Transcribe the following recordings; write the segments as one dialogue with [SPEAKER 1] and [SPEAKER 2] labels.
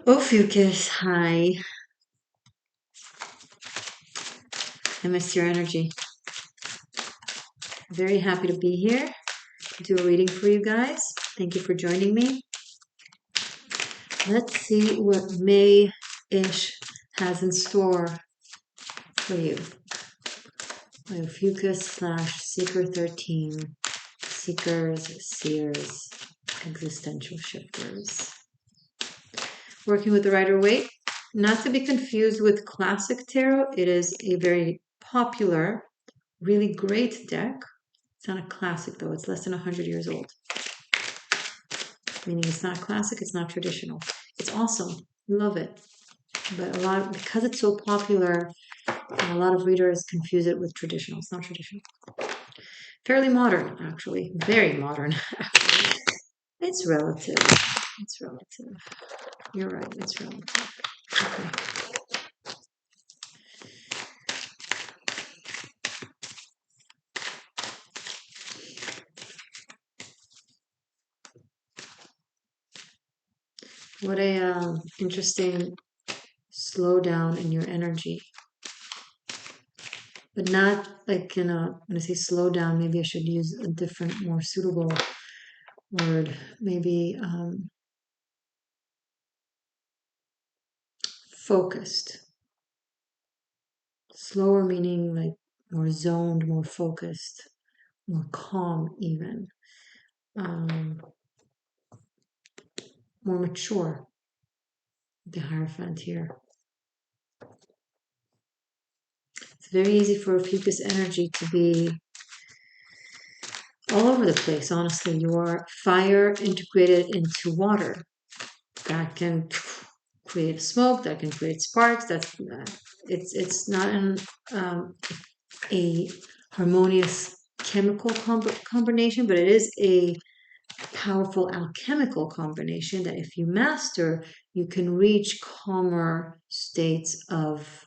[SPEAKER 1] Ophiuchus, hi. I missed your energy. Very happy to be here to do a reading for you guys. Thank you for joining me. Let's see what May-ish has in store for you. Ophiuchus / Seeker 13. Seekers, seers, existential shifters. Working with the Rider-Waite. Not to be confused with classic tarot. It is a very popular, really great deck. It's not a classic though, it's less than 100 years old. Meaning it's not classic, it's not traditional. It's awesome, love it. But because it's so popular, a lot of readers confuse it with traditional. It's not traditional. Fairly modern, actually. Very modern, actually. It's relative. It's relative. You're right, it's relative. Okay. What a interesting slowdown in your energy. But not like when I say slow down, maybe I should use a different, more suitable word. Maybe focused. Slower meaning like more zoned, more focused, more calm even. More mature. The Hierophant here. It's very easy for Ophiuchus energy to be all over the place, honestly. You are fire integrated into water. That can create smoke, that can create sparks. It's not a harmonious chemical combination, but it is a powerful alchemical combination that if you master, you can reach calmer states of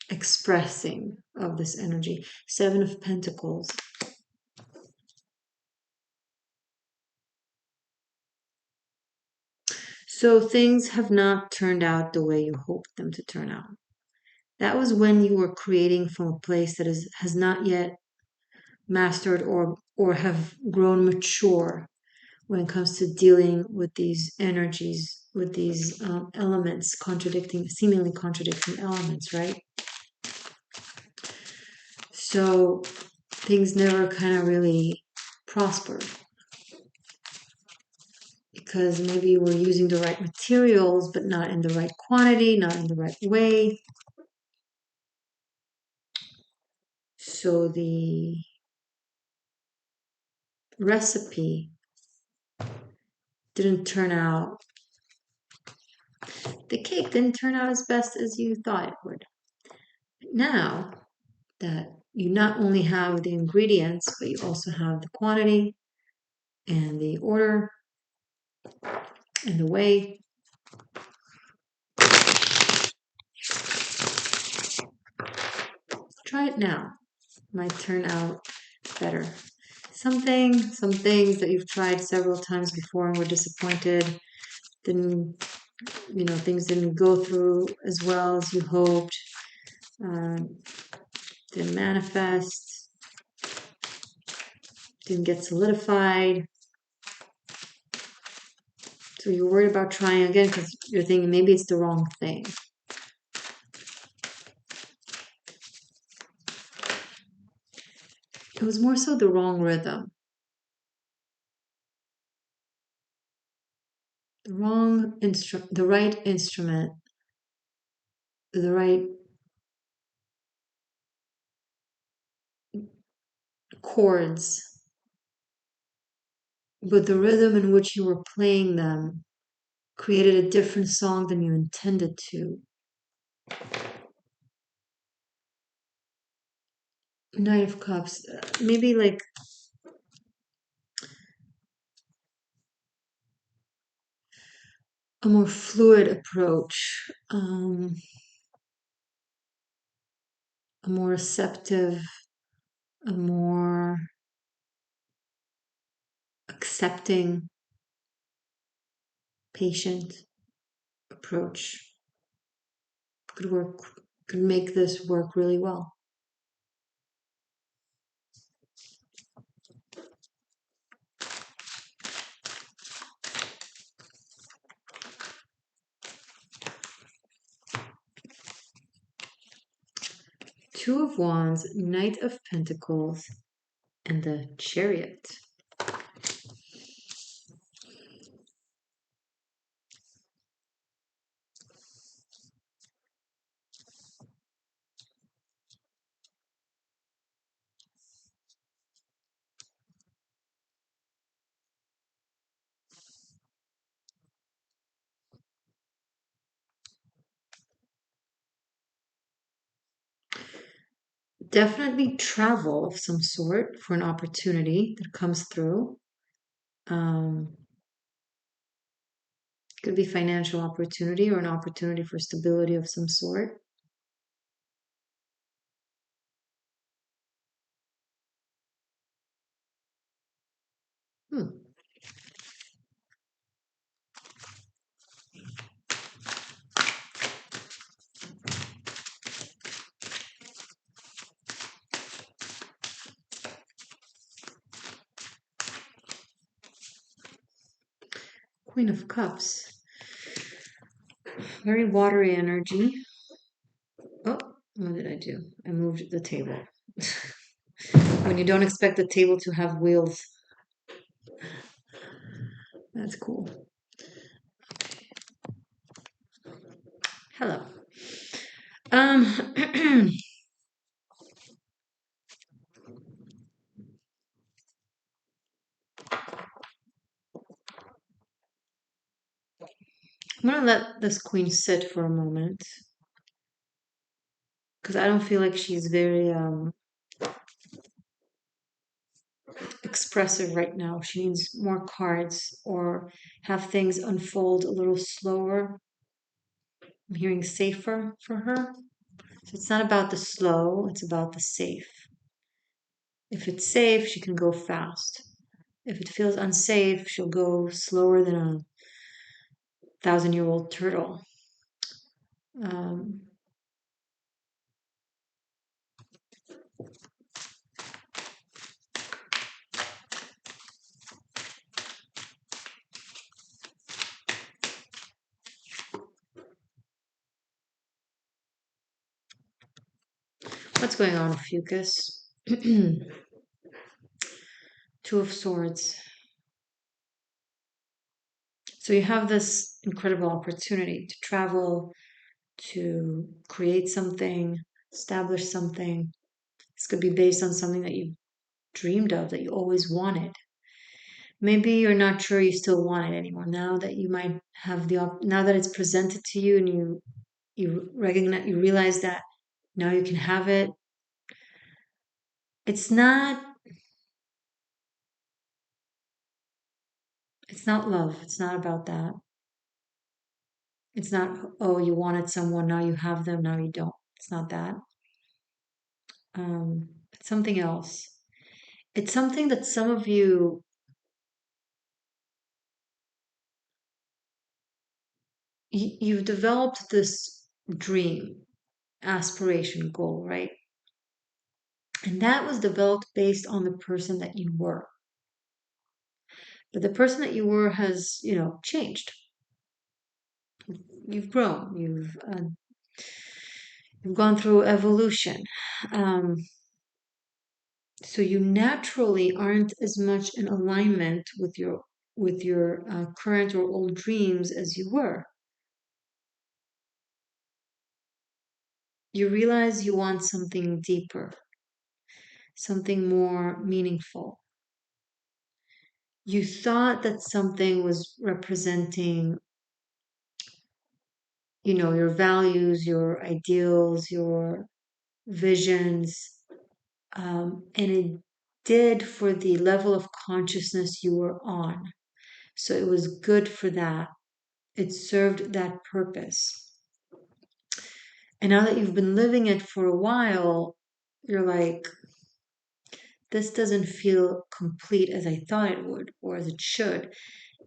[SPEAKER 1] expressing of this energy. 7 of Pentacles. So things have not turned out the way you hoped them to turn out. That was when you were creating from a place that has not yet mastered or have grown mature when it comes to dealing with these energies, with these elements, seemingly contradicting elements, right? So things never kind of really prospered because maybe you were using the right materials, but not in the right quantity, not in the right way. So the recipe didn't turn out, the cake didn't turn out as best as you thought it would. Now that you not only have the ingredients, but you also have the quantity and the order and the way. Try it now. Might turn out better. Some things that you've tried several times before and were disappointed, things didn't go through as well as you hoped, didn't manifest, didn't get solidified. So you're worried about trying again because you're thinking maybe it's the wrong thing. It was more so the wrong rhythm. The wrong instrument, the right instrument, the right chords, but the rhythm in which you were playing them created a different song than you intended to. Knight of Cups, maybe like a more fluid approach, a more receptive, a more accepting patient approach could make this work really well. Two of Wands, Knight of Pentacles, and the Chariot. Definitely travel of some sort for an opportunity that comes through. Could be financial opportunity or an opportunity for stability of some sort. Queen of Cups. Very watery energy. Oh, what did I do? I moved the table. When you don't expect the table to have wheels. That's cool. Hello. I'm gonna let this queen sit for a moment because I don't feel like she's very expressive right now. She needs more cards or have things unfold a little slower. I'm hearing safer for her. So it's not about the slow, it's about the safe. If it's safe, she can go fast. If it feels unsafe, she'll go slower than a 1,000-year-old turtle. Um, what's going on, Ophiuchus? Two of Swords. So you have this incredible opportunity to travel, to create something, establish something. This could be based on something that you dreamed of, that you always wanted. Maybe you're not sure you still want it anymore. Now that you might have now that it's presented to you and you recognize, you realize that now you can have it. It's not it's not love. It's not about that. It's not, oh, you wanted someone, now you have them, now you don't. It's not that. It's something else. It's something that some of you've developed this dream, aspiration, goal, right? And that was developed based on the person that you were. But the person that you were has, changed. You've grown. You've gone through evolution. Um, so you naturally aren't as much in alignment with your current or old dreams as you were. You realize you want something deeper, something more meaningful. You thought that something was representing, your values, your ideals, your visions, and it did for the level of consciousness you were on. So it was good for that. It served that purpose. And now that you've been living it for a while, you're like, this doesn't feel complete as I thought it would or as it should.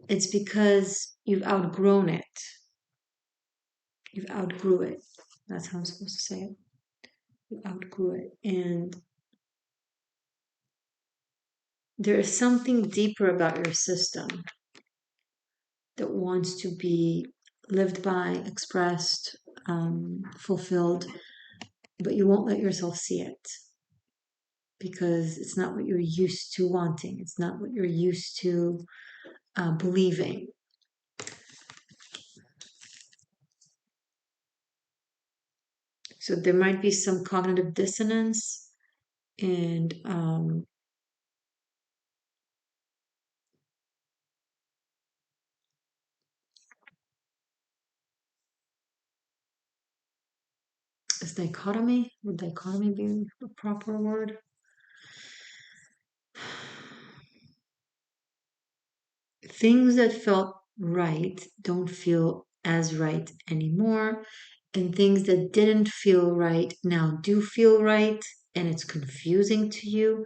[SPEAKER 1] it's because you've outgrown it. You've outgrew it. That's how I'm supposed to say it. You outgrew it. And there is something deeper about your system that wants to be lived by, expressed, fulfilled, but you won't let yourself see it because it's not what you're used to wanting. It's not what you're used to believing. So there might be some cognitive dissonance and is dichotomy? Would dichotomy be a proper word? Things that felt right don't feel as right anymore, and things that didn't feel right now do feel right, and it's confusing to you.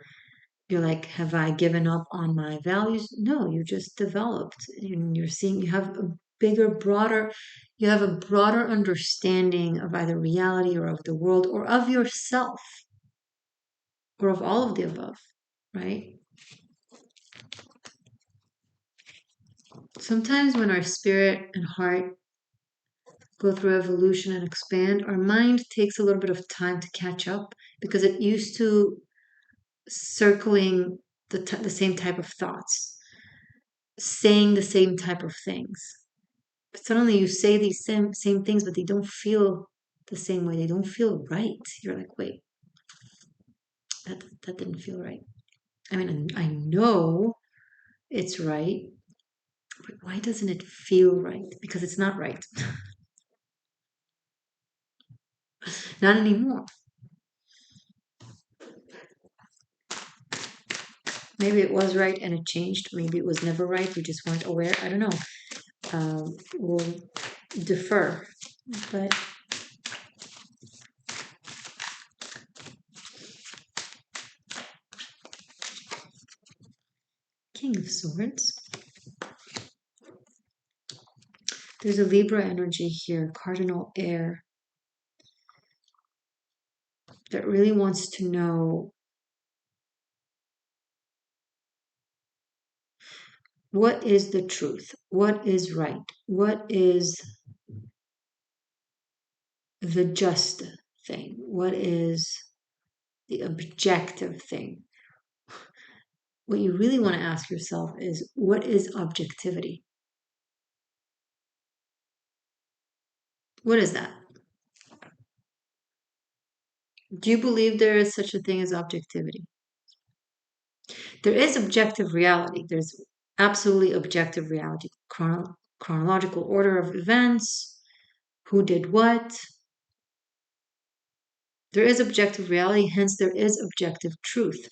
[SPEAKER 1] You're like, have I given up on my values? No, you just developed. You're seeing, you have a bigger, broader, you have a broader understanding of either reality or of the world or of yourself or of all of the above, right? Sometimes when our spirit and heart go through evolution and expand, our mind takes a little bit of time to catch up because it used to circling the same type of thoughts, saying the same type of things. But suddenly you say these same things, but they don't feel the same way. They don't feel right. You're like, wait, that didn't feel right. I mean, I know it's right, but why doesn't it feel right? Because it's not right. Not anymore. Maybe it was right and it changed. Maybe it was never right. We just weren't aware. I don't know. We'll defer. But King of Swords. There's a Libra energy here, cardinal air, that really wants to know what is the truth, what is right, what is the just thing, what is the objective thing. What you really want to ask yourself is, what is objectivity? What is that? Do you believe there is such a thing as objectivity? There is objective reality. There's absolutely objective reality. Chronological order of events, who did what. There is objective reality, hence there is objective truth.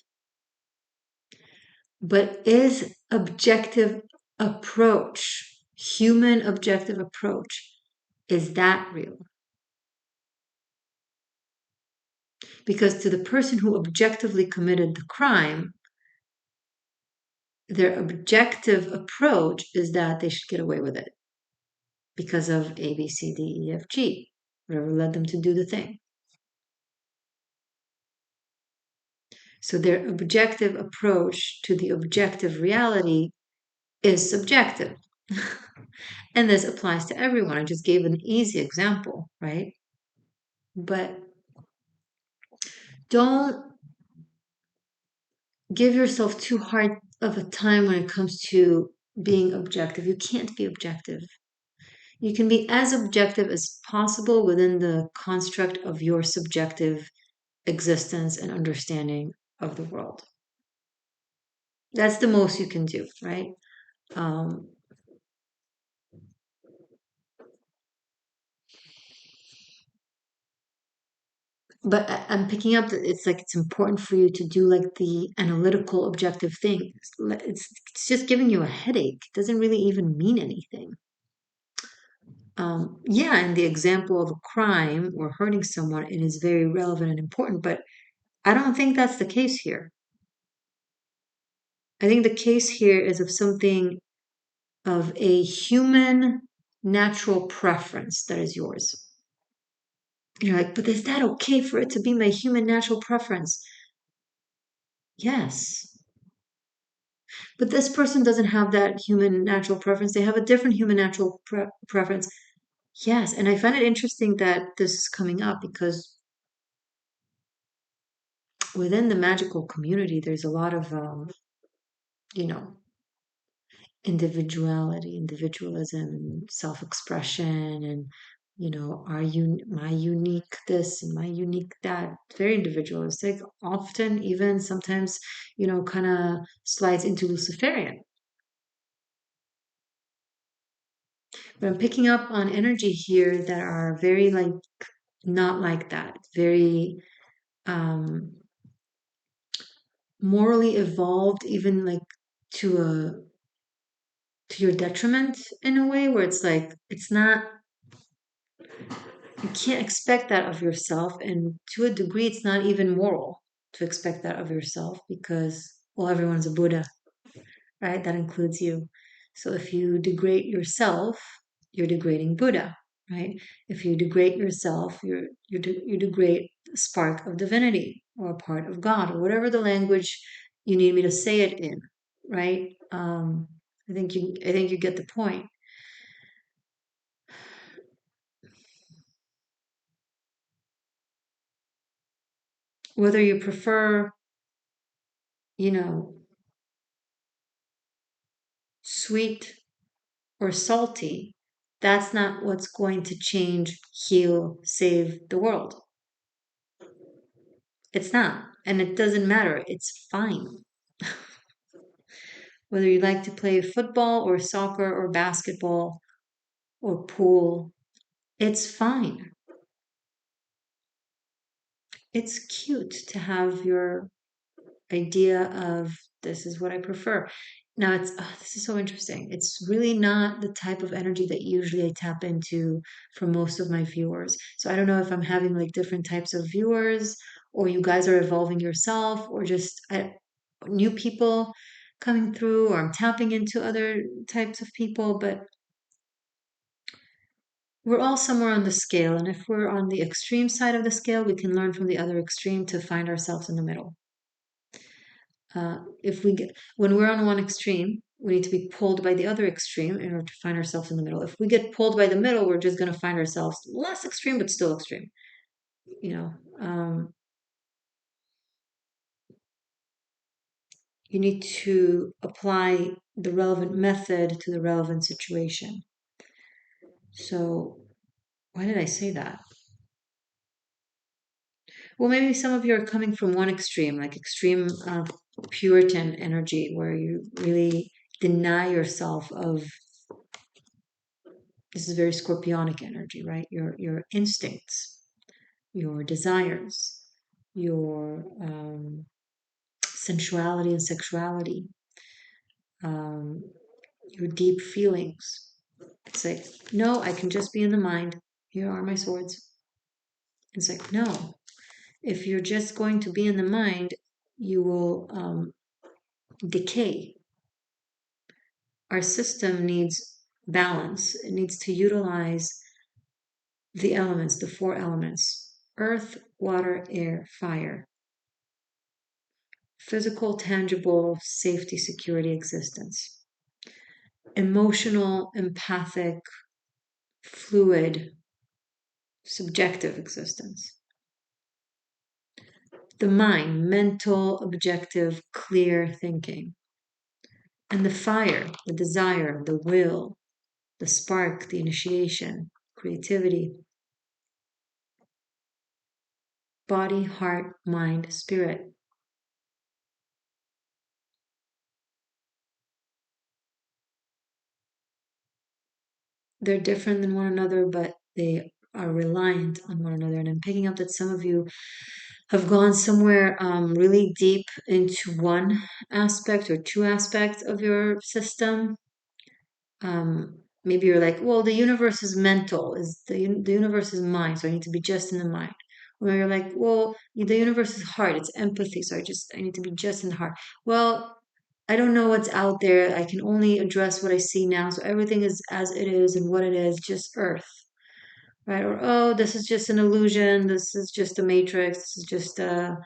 [SPEAKER 1] But is objective approach, human objective approach, is that real? Because to the person who objectively committed the crime, their objective approach is that they should get away with it because of A, B, C, D, E, F, G, whatever led them to do the thing. So their objective approach to the objective reality is subjective. And this applies to everyone. I just gave an easy example, right? But don't give yourself too hard of a time when it comes to being objective. You can't be objective. You can be as objective as possible within the construct of your subjective existence and understanding of the world. That's the most you can do, right? Um, but I'm picking up that it's like it's important for you to do like the analytical, objective thing. It's just giving you a headache. It doesn't really even mean anything. Yeah, in the example of a crime or hurting someone, it is very relevant and important, but I don't think that's the case here. I think the case here is of something of a human natural preference that is yours. You're like, but is that okay for it to be my human natural preference? Yes. But this person doesn't have that human natural preference. They have a different human natural preference. Yes. And I find it interesting that this is coming up because within the magical community, there's a lot of, you know, individuality, individualism, self-expression, and are you my unique this and my unique that? Very individualistic. Often, even sometimes, kind of slides into Luciferian. But I'm picking up on energy here that are very like not like that. Very um morally evolved, even like to a to your detriment in a way where it's like it's not you can't expect that of yourself, and to a degree it's not even moral to expect that of yourself because well everyone's a Buddha, right? That includes you. So if you degrade yourself, you're degrading Buddha, right? If you degrade yourself, you degrade a spark of divinity or a part of God or whatever the language you need me to say it in, right? I think you get the point. Whether you prefer, you know, sweet or salty, that's not what's going to change, heal, save the world. It's not. And it doesn't matter. It's fine. Whether you like to play football or soccer or basketball or pool, it's fine. It's cute to have your idea of this is what I prefer. Now this is so interesting. It's really not the type of energy that usually I tap into for most of my viewers. So I don't know if I'm having like different types of viewers or you guys are evolving yourself or just new people coming through or I'm tapping into other types of people, but we're all somewhere on the scale. And if we're on the extreme side of the scale, we can learn from the other extreme to find ourselves in the middle. If we get when we're on one extreme, we need to be pulled by the other extreme in order to find ourselves in the middle. If we get pulled by the middle, we're just going to find ourselves less extreme but still extreme. You know, you need to apply the relevant method to the relevant situation. So, why did I say that? Well, maybe some of you are coming from one extreme, like extreme Puritan energy, where you really deny yourself of this is very scorpionic energy, right? Your instincts, your desires, your sensuality and sexuality, um, your deep feelings. It's like, no, I can just be in the mind. Here are my swords. It's like, no, if you're just going to be in the mind, you will decay. Our system needs balance. It needs to utilize the elements, the four elements: earth, water, air, fire. Physical, tangible, safety, security, existence. Emotional, empathic, fluid, subjective existence. The mind, mental, objective, clear thinking. And the fire, the desire, the will, the spark, the initiation, creativity. Body, heart, mind, spirit. They're different than one another, but they are reliant on one another. And I'm picking up that some of you have gone somewhere really deep into one aspect or two aspects of your system. Maybe you're like, well, the universe is mental, is the universe is mind, so I need to be just in the mind. Or you're like, well, the universe is heart, it's empathy, so I need to be just in the heart. Well, I don't know what's out there. I can only address what I see now. So everything is as it is and what it is, just earth, right? Or, oh, this is just an illusion. This is just a matrix. This is just a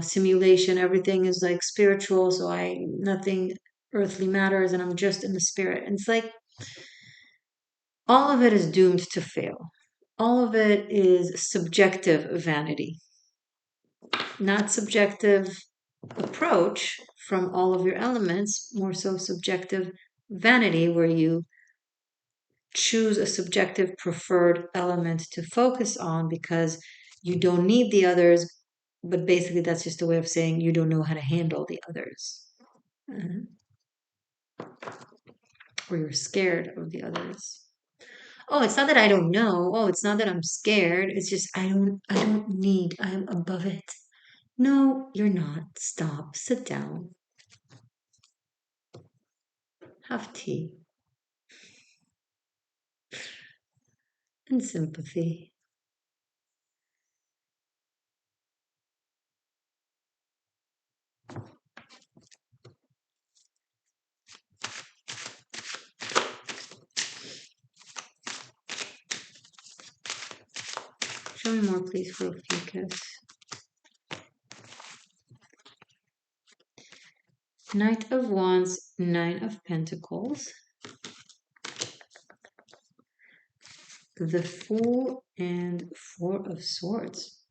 [SPEAKER 1] simulation. Everything is like spiritual. So nothing earthly matters and I'm just in the spirit. And it's like, all of it is doomed to fail. All of it is subjective vanity, not subjective approach from all of your elements, more so subjective vanity, where you choose a subjective preferred element to focus on because you don't need the others, but basically that's just a way of saying you don't know how to handle the others. Or you're scared of the others. Oh, it's not that I don't know. Oh, it's not that I'm scared. It's just I don't need. I'm above it. No, you're not. Stop. Sit down. Have tea and sympathy. Show me more, please, for Ophiuchus. Knight of Wands, Nine of Pentacles, the Fool, and Four of Swords.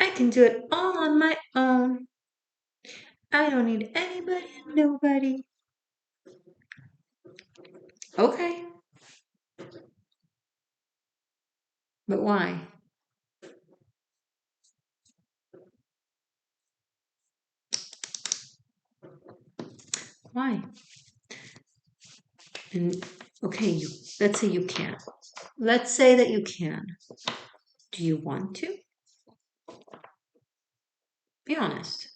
[SPEAKER 1] I can do it all on my own. I don't need anybody and nobody. Okay, but why? Why? And okay, let's say you can. Let's say that you can. Do you want to? Be honest.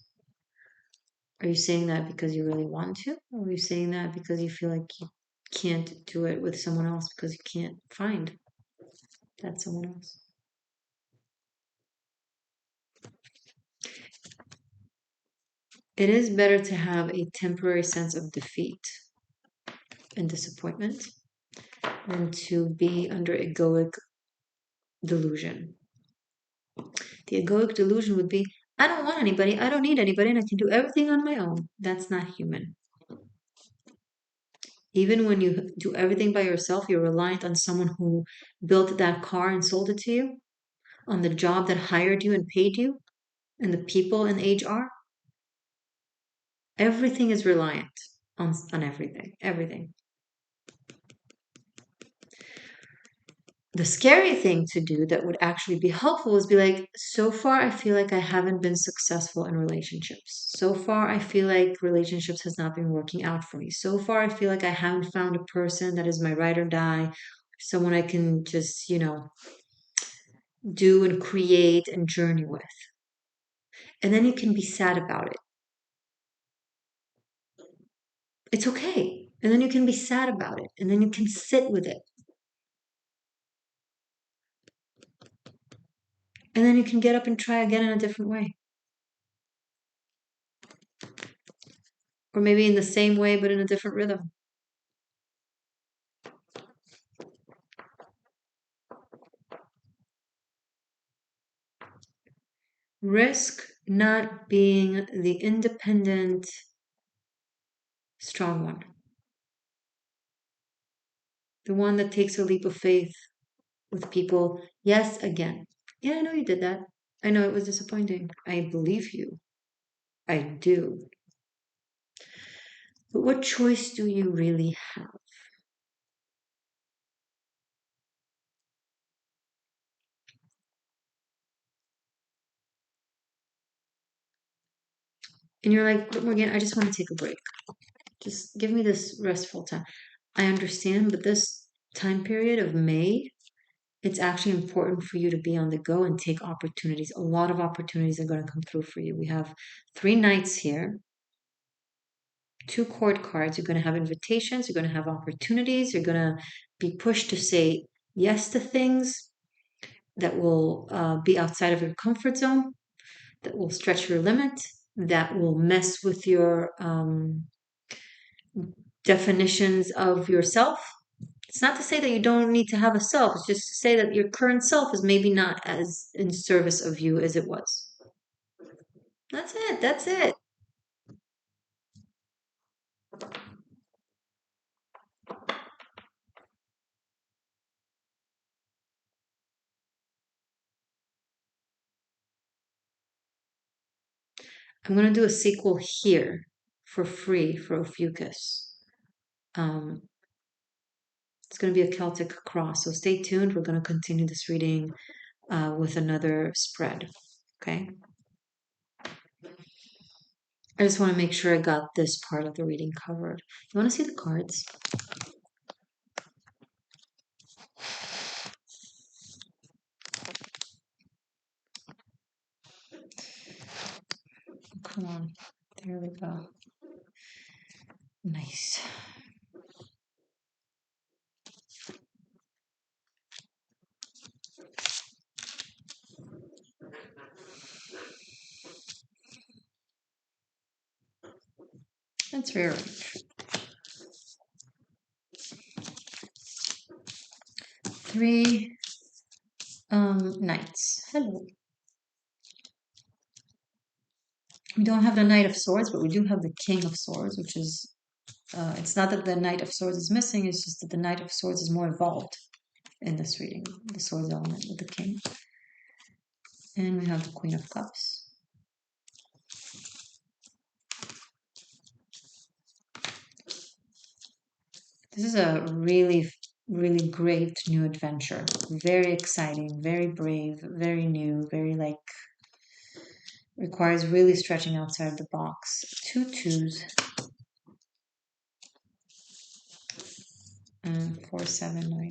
[SPEAKER 1] Are you saying that because you really want to? Or are you saying that because you feel like you can't do it with someone else because you can't find that someone else? It is better to have a temporary sense of defeat and disappointment than to be under egoic delusion. The egoic delusion would be, I don't want anybody, I don't need anybody, and I can do everything on my own. That's not human. Even when you do everything by yourself, you're reliant on someone who built that car and sold it to you, on the job that hired you and paid you, and the people in HR. Everything is reliant on everything. Everything. The scary thing to do that would actually be helpful is be like, so far I feel like I haven't been successful in relationships. So far I feel like relationships has not been working out for me. So far I feel like I haven't found a person that is my ride or die, someone I can just, do and create and journey with. And then you can be sad about it. It's okay. And then you can be sad about it. And then you can sit with it. And then you can get up and try again in a different way. Or maybe in the same way, but in a different rhythm. Risk not being the independent, strong one. The one that takes a leap of faith with people. Yes, again. Yeah, I know you did that. I know it was disappointing. I believe you. I do. But what choice do you really have? And you're like, but Morgainne, I just want to take a break. Just give me this restful time. I understand, but this time period of May, it's actually important for you to be on the go and take opportunities. A lot of opportunities are going to come through for you. We have 3 nights here. 2 court cards. You're going to have invitations, you're going to have opportunities, you're going to be pushed to say yes to things that will be outside of your comfort zone, that will stretch your limit, that will mess with your definitions of yourself. It's not to say that you don't need to have a self, it's just to say that your current self is maybe not as in service of you as it was. That's it, that's it. I'm going to do a sequel here for free for Ophiuchus. It's going to be a Celtic cross, so stay tuned. We're going to continue this reading with another spread. Okay. I just want to make sure I got this part of the reading covered. You want to see the cards? Come on. There we go. Nice. That's very rich. 3 knights. Hello. We don't have the Knight of Swords, but we do have the King of Swords, which is, it's not that the Knight of Swords is missing, it's just that the Knight of Swords is more involved in this reading, the Swords element with the King. And we have the Queen of Cups. This is a really, really great new adventure. Very exciting, very brave, very new, very like, requires really stretching outside the box. 2 twos. And 4, 7, 9.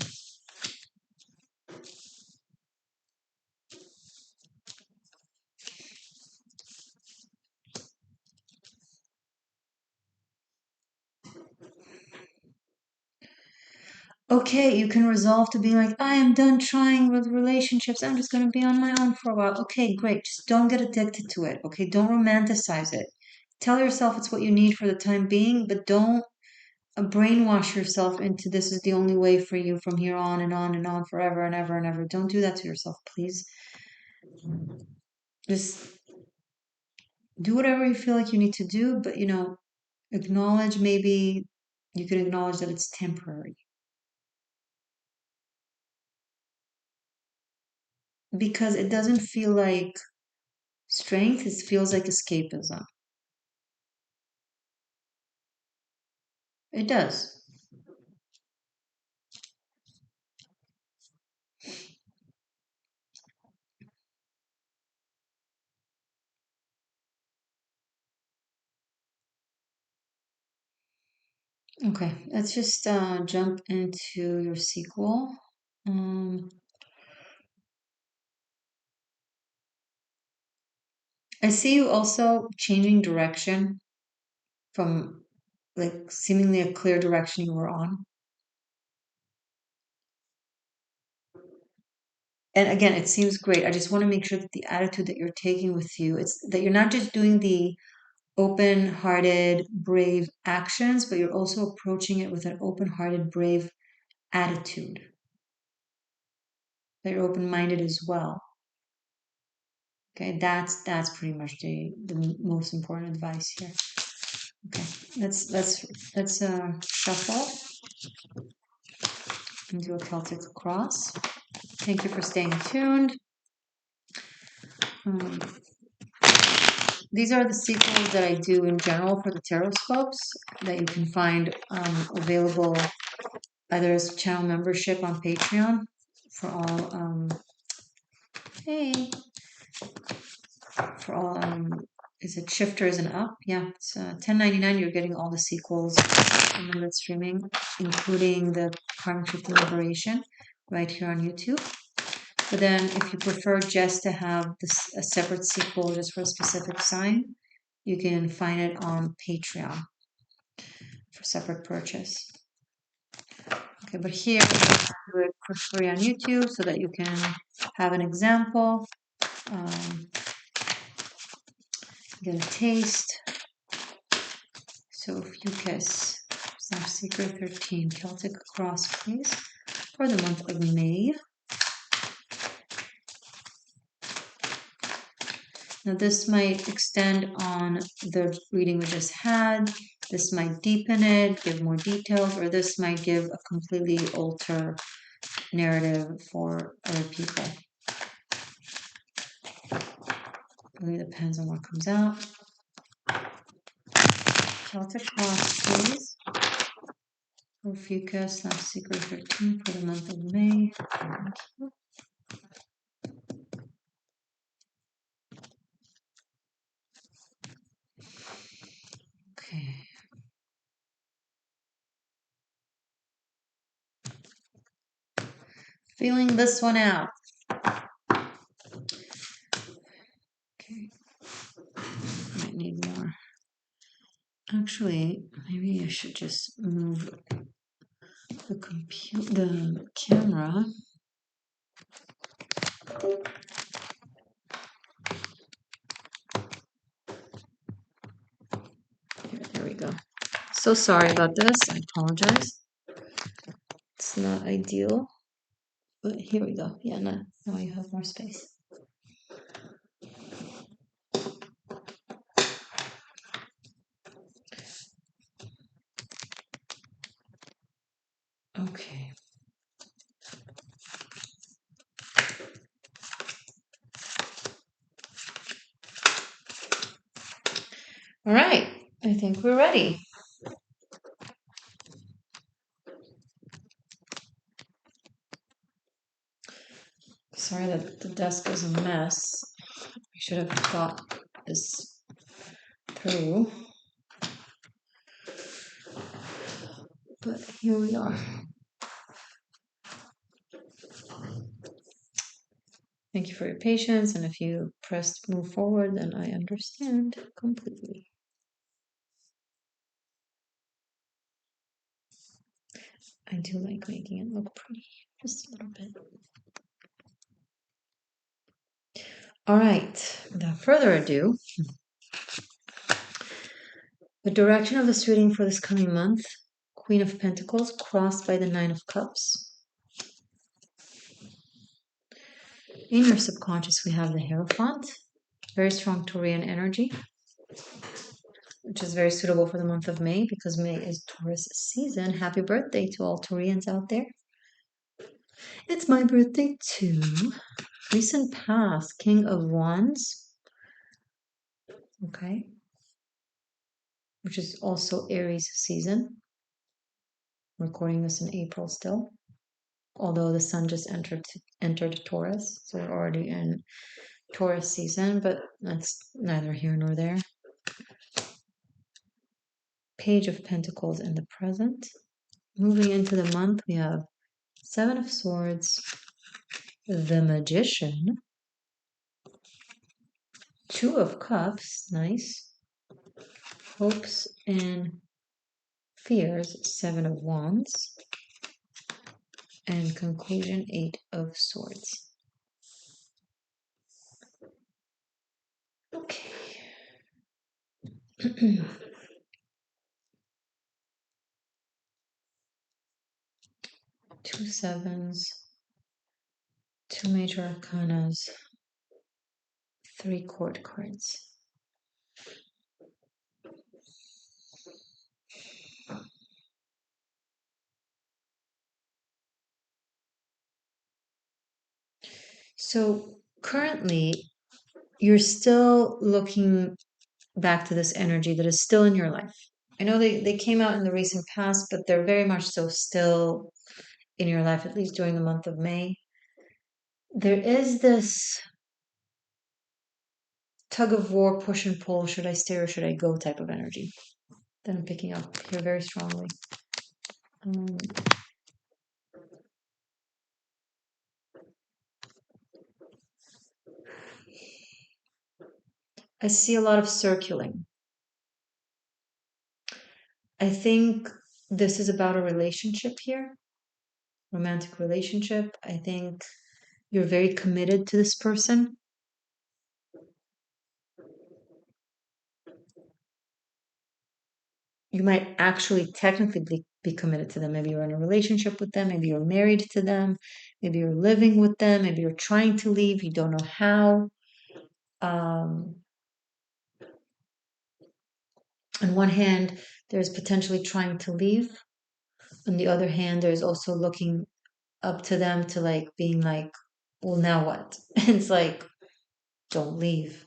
[SPEAKER 1] Okay, you can resolve to be like, I am done trying with relationships. I'm just going to be on my own for a while. Okay, great. Just don't get addicted to it. Okay, don't romanticize it. Tell yourself it's what you need for the time being, but don't brainwash yourself into this is the only way for you from here on and on and on forever and ever and ever. Don't do that to yourself, please. Just do whatever you feel like you need to do, but acknowledge maybe you can acknowledge that it's temporary. Because it doesn't feel like strength, it feels like escapism. It does. Okay, let's just jump into your sequel. I see you also changing direction from like seemingly a clear direction you were on. And again, it seems great. I just want to make sure that the attitude that you're taking with you, it's that you're not just doing the open-hearted, brave actions, but you're also approaching it with an open-hearted, brave attitude. That you're open-minded as well. Okay, that's pretty much the most important advice here. Okay, let's shuffle and do a Celtic cross. Thank you for staying tuned. These are the sequels that I do in general for the tarot scopes that you can find available either as channel membership on Patreon for all is it shifters and up? Yeah, it's $10.99. You're getting all the sequels from the lit streaming, including the Karmic Shifting Liberation right here on YouTube. But then if you prefer just to have a separate sequel just for a specific sign, you can find it on Patreon. for separate purchase. Okay, but here I'm going to do it for free on YouTube so that you can have an example, get a taste. So Ophiuchus, Secret 13, Celtic Cross, please, for the month of May. Now this might extend on the reading we just had. This might deepen it, give more details, or this might give a completely alter narrative for other people. It really depends on what comes out. Celtic Cross, please. Ophiuchus, Secret 13 for the month of May. Thank you. Okay. Feeling this one out. Okay. Might need more. Actually, maybe I should just move the camera. There we go. So sorry about this. I apologize. It's not ideal, but here we go. Yeah, now you have more space. Okay. All right. I think we're ready. Sorry that the desk is a mess. I should have thought this through. But here we are. Thank you for your patience, and if you pressed move forward, then I understand completely. I do like making it look pretty, just a little bit. All right, without further ado, the direction of this reading for this coming month, Queen of Pentacles crossed by the Nine of Cups. In your subconscious, we have the Hierophant, very strong Taurian energy, which is very suitable for the month of May because May is Taurus season. Happy birthday to all Taurians out there. It's my birthday too. Recent past, King of Wands. Okay. Which is also Aries season. I'm recording this in April still. Although the sun just entered Taurus. So we're already in Taurus season, but that's neither here nor there. Page of Pentacles in the present. Moving into the month, we have Seven of Swords, the Magician, Two of Cups, nice, Hopes and Fears, Seven of Wands, and conclusion, Eight of Swords. Okay. Two sevens, two major arcanas, three court cards. So currently, you're still looking back to this energy that is still in your life. I know they came out in the recent past, but they're very much so still in your life, at least during the month of May. There is this tug of war, push and pull, should I stay or should I go type of energy that I'm picking up here very strongly. I see a lot of circling. I think this is about a relationship here, romantic relationship. I think you're very committed to this person. You might actually technically be committed to them. Maybe you're in a relationship with them. Maybe you're married to them. Maybe you're living with them. Maybe you're trying to leave. You don't know how. Um, on one hand, there's potentially trying to leave. On the other hand, there's also looking up to them to like being like, well, now what? It's like, don't leave.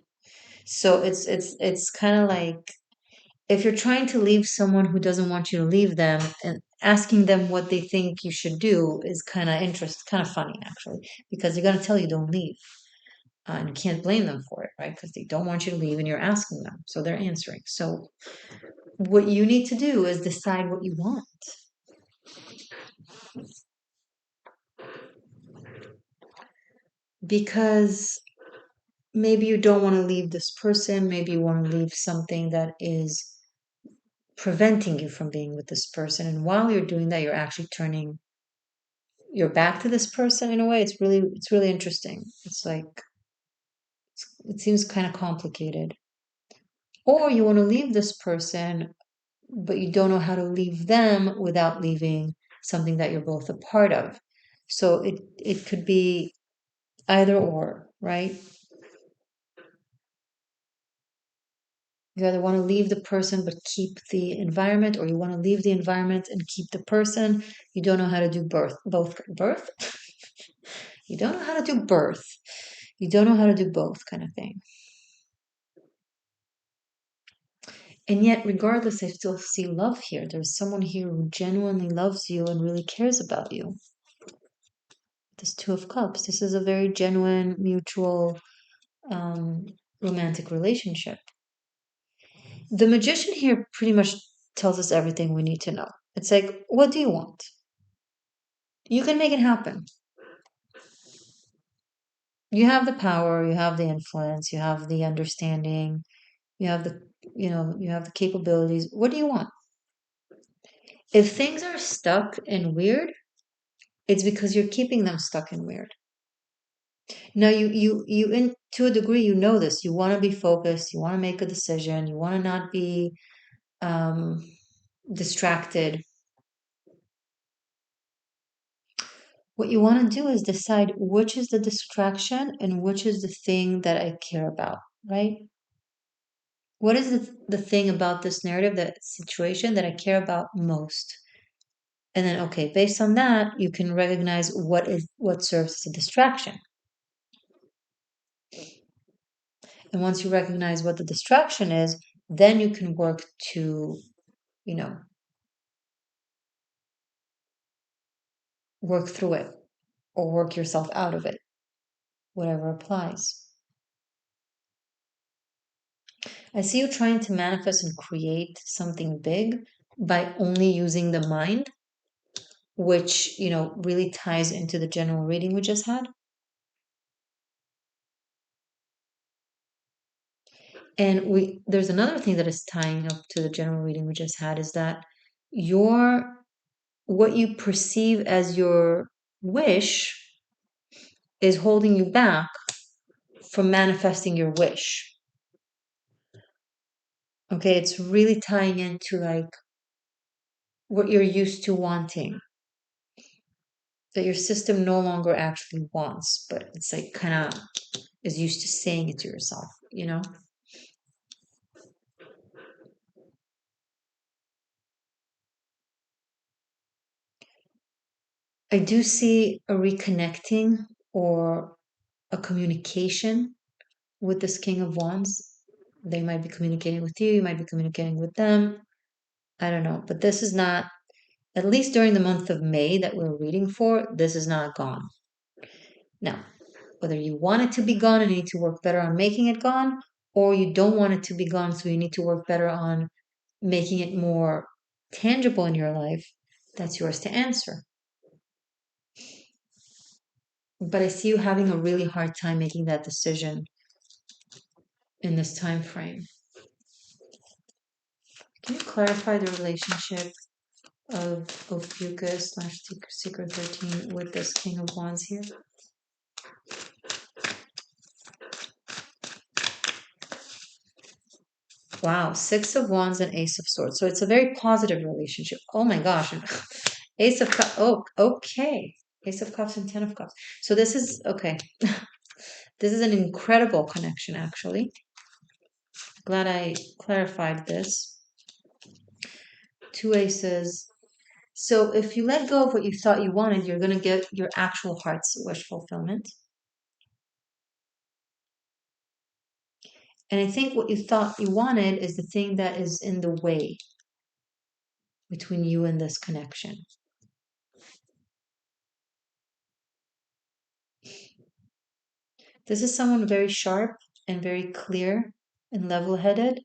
[SPEAKER 1] So it's kind of like if you're trying to leave someone who doesn't want you to leave them and asking them what they think you should do is kind of kind of funny actually, because they're going to tell you don't leave. And you can't blame them for it, right? Because they don't want you to leave and you're asking them. So they're answering. So what you need to do is decide what you want. Because maybe you don't want to leave this person. Maybe you want to leave something that is preventing you from being with this person. And while you're doing that, you're actually turning your back to this person in a way. It's really interesting. It's like it seems kind of complicated. Or you want to leave this person, but you don't know how to leave them without leaving something that you're both a part of. So it could be either or, right? You either want to leave the person but keep the environment, or you want to leave the environment and keep the person. You don't know how to do both. You don't know how to do birth. You don't know how to do both, kind of thing. And yet, regardless, I still see love here. There's someone here who genuinely loves you and really cares about you. This Two of Cups. This is a very genuine, mutual, um, romantic relationship. The Magician here pretty much tells us everything we need to know. It's like, what do you want? You can make it happen. You have the power, you have the influence, you have the understanding, you have you have the capabilities. What do you want? If things are stuck and weird, it's because you're keeping them stuck and weird. Now you in to a degree you know this. You want to be focused, you want to make a decision, you want to not be um distracted. What you want to do is decide which is the distraction and which is the thing that I care about, right? What is the thing about this narrative, that situation that I care about most? And then, okay, based on that, you can recognize what serves as a distraction. And once you recognize what the distraction is, then you can work to, you know, work through it or work yourself out of it, whatever applies. I see you trying to manifest and create something big by only using the mind, which, really ties into the general reading we just had. And there's another thing that is tying up to the general reading we just had is that your what you perceive as your wish is holding you back from manifesting your wish. Okay, it's really tying into like what you're used to wanting, that your system no longer actually wants, but it's like kind of is used to saying it to yourself. I do see a reconnecting or a communication with this King of Wands. They might be communicating with you, you might be communicating with them. I don't know, but this is not, at least during the month of May that we're reading for, this is not gone. Now, whether you want it to be gone and you need to work better on making it gone, or you don't want it to be gone, so you need to work better on making it more tangible in your life, that's yours to answer. But I see you having a really hard time making that decision in this time frame. Can you clarify the relationship of Ophiuchus / Secret 13 with this King of Wands here? Wow, Six of Wands and Ace of Swords. So it's a very positive relationship. Oh my gosh. Ace of Cups. Oh, okay. Ace of Cups and Ten of Cups. So this is, okay. This is an incredible connection, actually. Glad I clarified this. Two aces. So if you let go of what you thought you wanted, you're going to get your actual heart's wish fulfillment. And I think what you thought you wanted is the thing that is in the way between you and this connection. This is someone very sharp and very clear and level-headed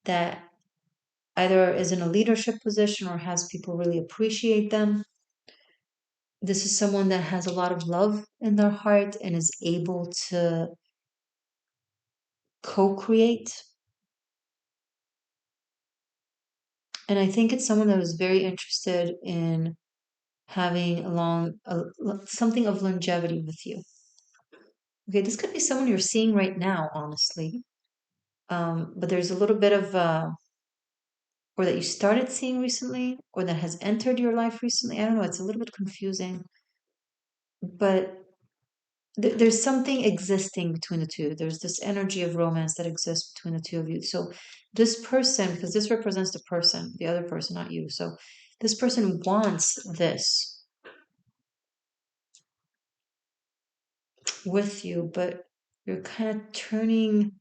[SPEAKER 1] that either is in a leadership position or has people really appreciate them. This is someone that has a lot of love in their heart and is able to co-create. And I think it's someone that was very interested in having something of longevity with you. Okay, this could be someone you're seeing right now, honestly. But there's a little bit of, or that you started seeing recently, or that has entered your life recently. I don't know, it's a little bit confusing. But there's something existing between the two. There's this energy of romance that exists between the two of you. So this person, because this represents the person, the other person, not you. So this person wants this with you, but you're kind of turning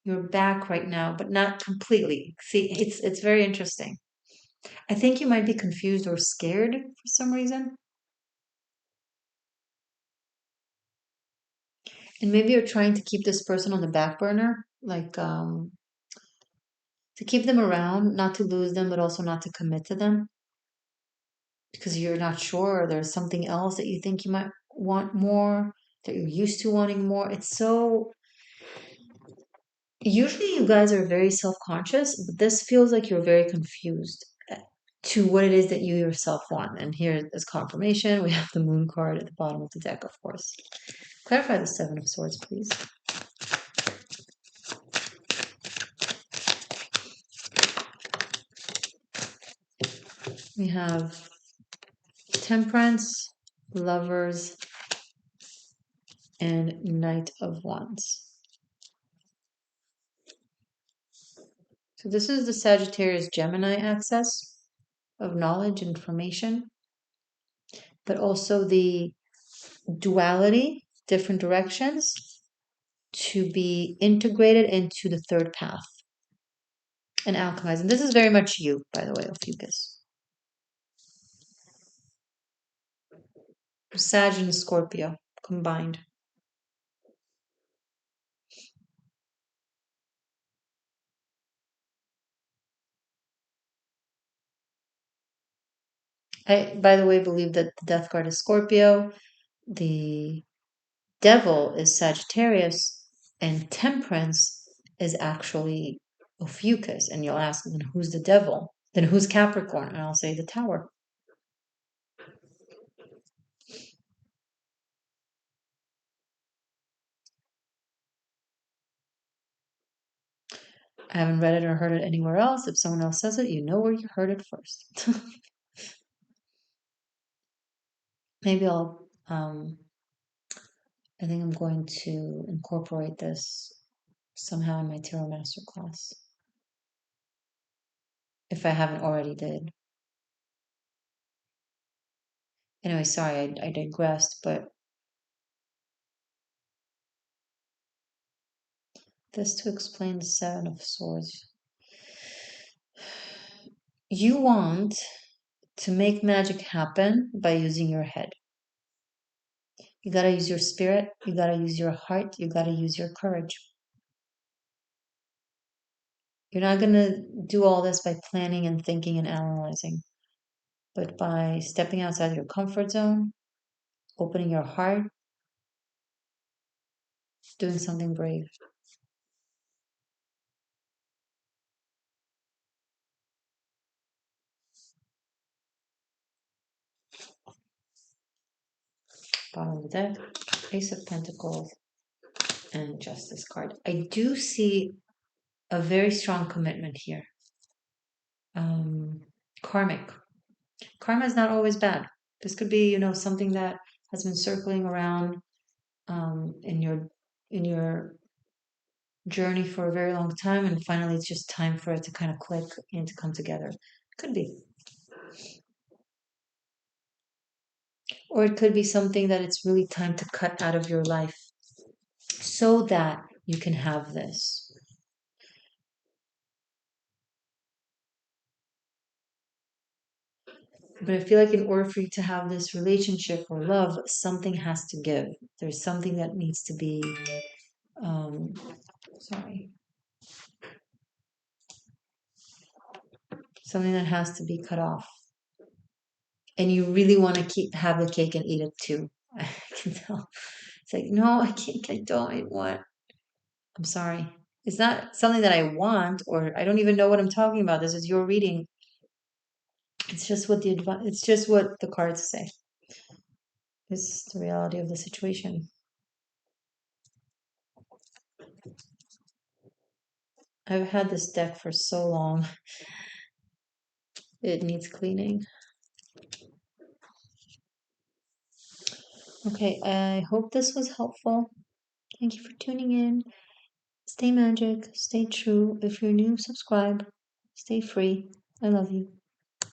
[SPEAKER 1] your back right now, but not completely. See, it's very interesting. I think you might be confused or scared for some reason. And maybe you're trying to keep this person on the back burner, like to keep them around, not to lose them, but also not to commit to them because you're not sure. There's something else that you think you might want more, that you're used to wanting more. It's so. Usually, you guys are very self conscious, but this feels like you're very confused to what it is that you yourself want. And here is confirmation. We have the moon card at the bottom of the deck, of course. Clarify the Seven of Swords, please. We have Temperance, Lovers, and Knight of Wands. So this is the Sagittarius Gemini axis of knowledge, information, but also the duality, different directions, to be integrated into the third path and alchemize. And this is very much you, by the way, Ophiuchus. Sag and Scorpio combined. I, by the way, believe that the death card is Scorpio, the devil is Sagittarius, and temperance is actually Ophiuchus. And you'll ask, then who's the devil? Then who's Capricorn? And I'll say the Tower. I haven't read it or heard it anywhere else. If someone else says it, you know where you heard it first. Maybe I think I'm going to incorporate this somehow in my tarot masterclass. If I haven't already did. Anyway, sorry, I digressed, but this to explain the Seven of Swords. You want to make magic happen by using your head. You gotta use your spirit, you gotta use your heart, you gotta use your courage. You're not gonna do all this by planning and thinking and analyzing, but by stepping outside your comfort zone, opening your heart, doing something brave. bottom of the deck, Ace of Pentacles, and Justice card. I do see a very strong commitment here. Karmic. Karma is not always bad. This could be, something that has been circling around in your journey for a very long time, and finally it's just time for it to kind of click and to come together. Could be. Or it could be something that it's really time to cut out of your life so that you can have this. But I feel like in order for you to have this relationship or love, something has to give. There's something that needs to be, something that has to be cut off. And you really want to have the cake and eat it too. I can tell. It's like, no, I can't, I don't, I want. I'm sorry. It's not something that I want, or I don't even know what I'm talking about. This is your reading. It's just what the cards say. It's the reality of the situation. I've had this deck for so long. It needs cleaning. Okay, I hope this was helpful. Thank you for tuning in. Stay magic, stay true. If you're new, subscribe. Stay free. I love you.